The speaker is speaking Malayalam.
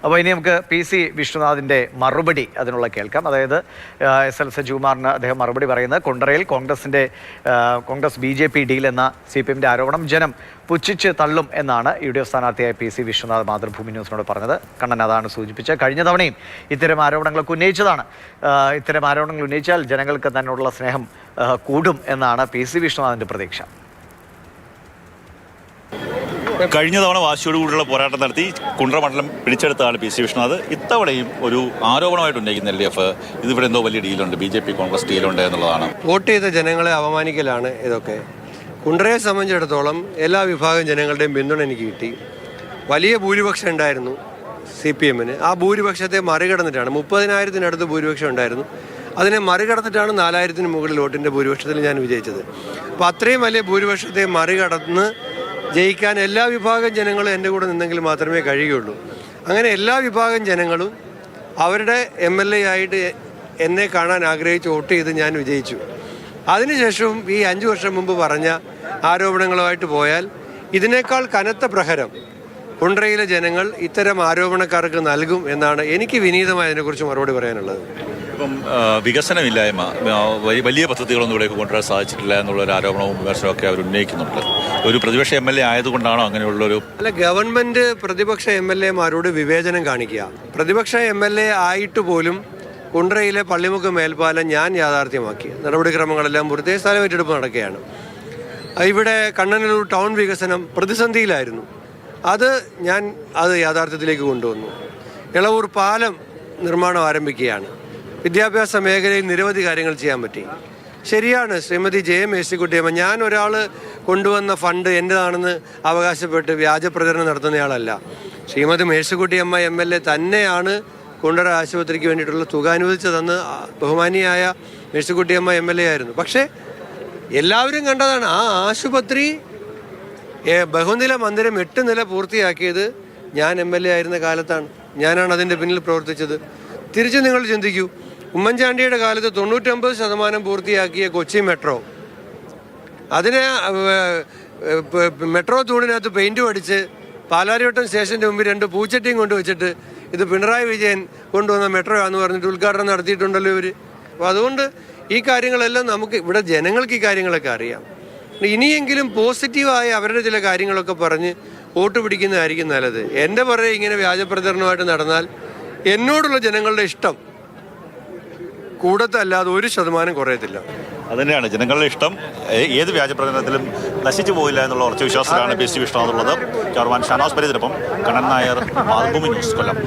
അപ്പോൾ ഇനി നമുക്ക് PC വിശ്വനാഥിൻ്റെ മറുപടി അതിനുള്ള കേൾക്കാം. അതായത് SL സജികുമാറിന് അദ്ദേഹം മറുപടി പറയുന്നത് കുണ്ടറയിൽ കോൺഗ്രസ് BJP ഡീൽ എന്ന CPMന്റെ ആരോപണം ജനം പുച്ഛിച്ച് തള്ളും എന്നാണ് UDF സ്ഥാനാർത്ഥിയായ PC വിശ്വനാഥ് മാതൃഭൂമി ന്യൂസിനോട് പറഞ്ഞത്. കണ്ണൻ അതാണ് സൂചിപ്പിച്ചത്. കഴിഞ്ഞ തവണയും ഇത്തരം ആരോപണങ്ങളൊക്കെ ഉന്നയിച്ചതാണ്. ഇത്തരം ആരോപണങ്ങൾ ഉന്നയിച്ചാൽ ജനങ്ങൾക്ക് തന്നോടുള്ള സ്നേഹം കൂടും എന്നാണ് PC വിശ്വനാഥിൻ്റെ പ്രതീക്ഷ. കഴിഞ്ഞ തവണ വാശിയോടുകൂടിയുള്ള പോരാട്ടം നടത്തി കുണ്ടറ മണ്ഡലം പിടിച്ചെടുത്താണ് PC വിശ്വനാഥ്. ഇത്തവണയും ഒരു ആരോപണമായിട്ട് ഉന്നയിക്കുന്ന LDF ഇതിവിടെ എന്തോ വലിയ ഡീലുണ്ട്, BJP കോൺഗ്രസ് ഡീലുണ്ട് എന്നുള്ളതാണ്. വോട്ട് ചെയ്ത ജനങ്ങളെ അപമാനിക്കലാണ് ഇതൊക്കെ. കുണ്ടറയെ സംബന്ധിച്ചിടത്തോളം എല്ലാ വിഭാഗം ജനങ്ങളുടെയും പിന്തുണ എനിക്ക് കിട്ടി. വലിയ ഭൂരിപക്ഷം ഉണ്ടായിരുന്നു CPMന്. ആ ഭൂരിപക്ഷത്തെ മറികടന്നിട്ടാണ് 30,000-നടുത്ത് ഭൂരിപക്ഷം ഉണ്ടായിരുന്നു. അതിനെ മറികടന്നിട്ടാണ് 4,000-ന് മുകളിൽ വോട്ടിൻ്റെ ഭൂരിപക്ഷത്തിൽ ഞാൻ വിജയിച്ചത്. അപ്പോൾ അത്രയും വലിയ ഭൂരിപക്ഷത്തെ മറികടന്ന് ജയിക്കാൻ എല്ലാ വിഭാഗം ജനങ്ങളും എൻ്റെ കൂടെ നിന്നെങ്കിൽ മാത്രമേ കഴിയുകയുള്ളൂ. അങ്ങനെ എല്ലാ വിഭാഗം ജനങ്ങളും അവരുടെ MLA ആയിട്ട് എന്നെ കാണാൻ ആഗ്രഹിച്ച് വോട്ട് ചെയ്ത് ഞാൻ വിജയിച്ചു. അതിനുശേഷവും ഈ 5 വർഷം മുമ്പ് പറഞ്ഞ ആരോപണങ്ങളുമായിട്ട് പോയാൽ ഇതിനേക്കാൾ കനത്ത പ്രഹരം കുണ്ടറയിലെ ജനങ്ങൾ ഇത്തരം ആരോപണക്കാർക്ക് നൽകും എന്നാണ് എനിക്ക് വിനീതമായി അതിനെക്കുറിച്ച് മറുപടി പറയാനുള്ളത്. ഇപ്പം വികസനമില്ലായ്മ, വലിയ പദ്ധതികളൊന്നും ഇവിടേക്ക് കൊണ്ടുവരാൻ സാധിച്ചിട്ടില്ല എന്നുള്ളൊരു ആരോപണവും വിമർശനമൊക്കെ അവർ ഉന്നയിക്കുന്നുണ്ട്. ഒരു പ്രതിപക്ഷ MLA ആയതുകൊണ്ടാണോ അങ്ങനെയുള്ളൊരു? അല്ല, ഗവൺമെൻറ് പ്രതിപക്ഷ MLA-മാരോട് വിവേചനം കാണിക്കുക. പ്രതിപക്ഷ MLA ആയിട്ട് പോലും കുണ്ടറയിലെ പള്ളിമുക്ക് മേൽപ്പാലം ഞാൻ യാഥാർത്ഥ്യമാക്കി. നടപടിക്രമങ്ങളെല്ലാം പൂർത്തിയായി സ്ഥലം ഏറ്റെടുപ്പ് നടക്കുകയാണ്. ഇവിടെ കണ്ണനല്ലൂർ ടൗൺ വികസനം പ്രതിസന്ധിയിലായിരുന്നു. അത് യാഥാർത്ഥ്യത്തിലേക്ക് കൊണ്ടുവന്നു. ഇളവൂർ പാലം നിർമ്മാണം ആരംഭിക്കുകയാണ്. വിദ്യാഭ്യാസ മേഖലയിൽ നിരവധി കാര്യങ്ങൾ ചെയ്യാൻ പറ്റി. ശരിയാണ്, ശ്രീമതി മേഴ്സിക്കുട്ടിയമ്മ, ഞാൻ ഒരാൾ കൊണ്ടുവന്ന ഫണ്ട് എൻ്റെതാണെന്ന് അവകാശപ്പെട്ട് വ്യാജ പ്രചരണം നടത്തുന്നയാളല്ല. ശ്രീമതി മേഴ്സിക്കുട്ടിയമ്മ MLA തന്നെയാണ് കുണ്ടറ ആശുപത്രിക്ക് വേണ്ടിയിട്ടുള്ള തുക അനുവദിച്ചതെന്ന് ബഹുമാനിയായ മേഴ്സിക്കുട്ടിയമ്മ MLA ആയിരുന്നു. പക്ഷേ എല്ലാവരും കണ്ടതാണ് ആ ആശുപത്രി ബഹുനില മന്ദിരം 8 നില പൂർത്തിയാക്കിയത് ഞാൻ MLA ആയിരുന്ന കാലത്താണ്. ഞാനാണ് അതിൻ്റെ പിന്നിൽ പ്രവർത്തിച്ചത്. തിരിച്ച് നിങ്ങൾ ചിന്തിക്കൂ, ഉമ്മൻചാണ്ടിയുടെ കാലത്ത് 99% പൂർത്തിയാക്കിയ കൊച്ചി മെട്രോ, അതിനെ മെട്രോ തൂണിനകത്ത് പെയിൻറ്റും അടിച്ച് പാലാരിവട്ടം സ്റ്റേഷൻ്റെ മുമ്പിൽ 2 പൂച്ചട്ടിയും കൊണ്ടുവച്ചിട്ട് ഇത് പിണറായി വിജയൻ കൊണ്ടുവന്ന മെട്രോ ആണെന്ന് പറഞ്ഞിട്ട് ഉദ്ഘാടനം നടത്തിയിട്ടുണ്ടല്ലോ ഇവർ. അപ്പോൾ അതുകൊണ്ട് ഈ കാര്യങ്ങളെല്ലാം നമുക്ക് ഇവിടെ ജനങ്ങൾക്ക് ഈ കാര്യങ്ങളൊക്കെ അറിയാം. ഇനിയെങ്കിലും പോസിറ്റീവായ അവരുടെ ചില കാര്യങ്ങളൊക്കെ പറഞ്ഞ് വോട്ട് പിടിക്കുന്നതായിരിക്കും നല്ലത്. എൻ്റെ പുറകെ ഇങ്ങനെ വ്യാജപ്രചരണമായിട്ട് നടന്നാൽ എന്നോടുള്ള ജനങ്ങളുടെ ഇഷ്ടം കൂടത്തല്ലാതെ 1% കുറയത്തില്ല. അതുതന്നെയാണ് ജനങ്ങളുടെ ഇഷ്ടം. ഏത് വ്യാജപ്രചരണത്തിലും നശിച്ചു പോയില്ല എന്നുള്ള ഉറച്ച വിശ്വാസത്തിലാണ് PC വിശ്വനാഥ് ഉള്ളത്. ചെയർമാൻ ഷാനവാസ് പരീദിനൊപ്പം കണ്ണൻ നായർ, മാതൃഭൂമി ന്യൂസ്, കൊല്ലം.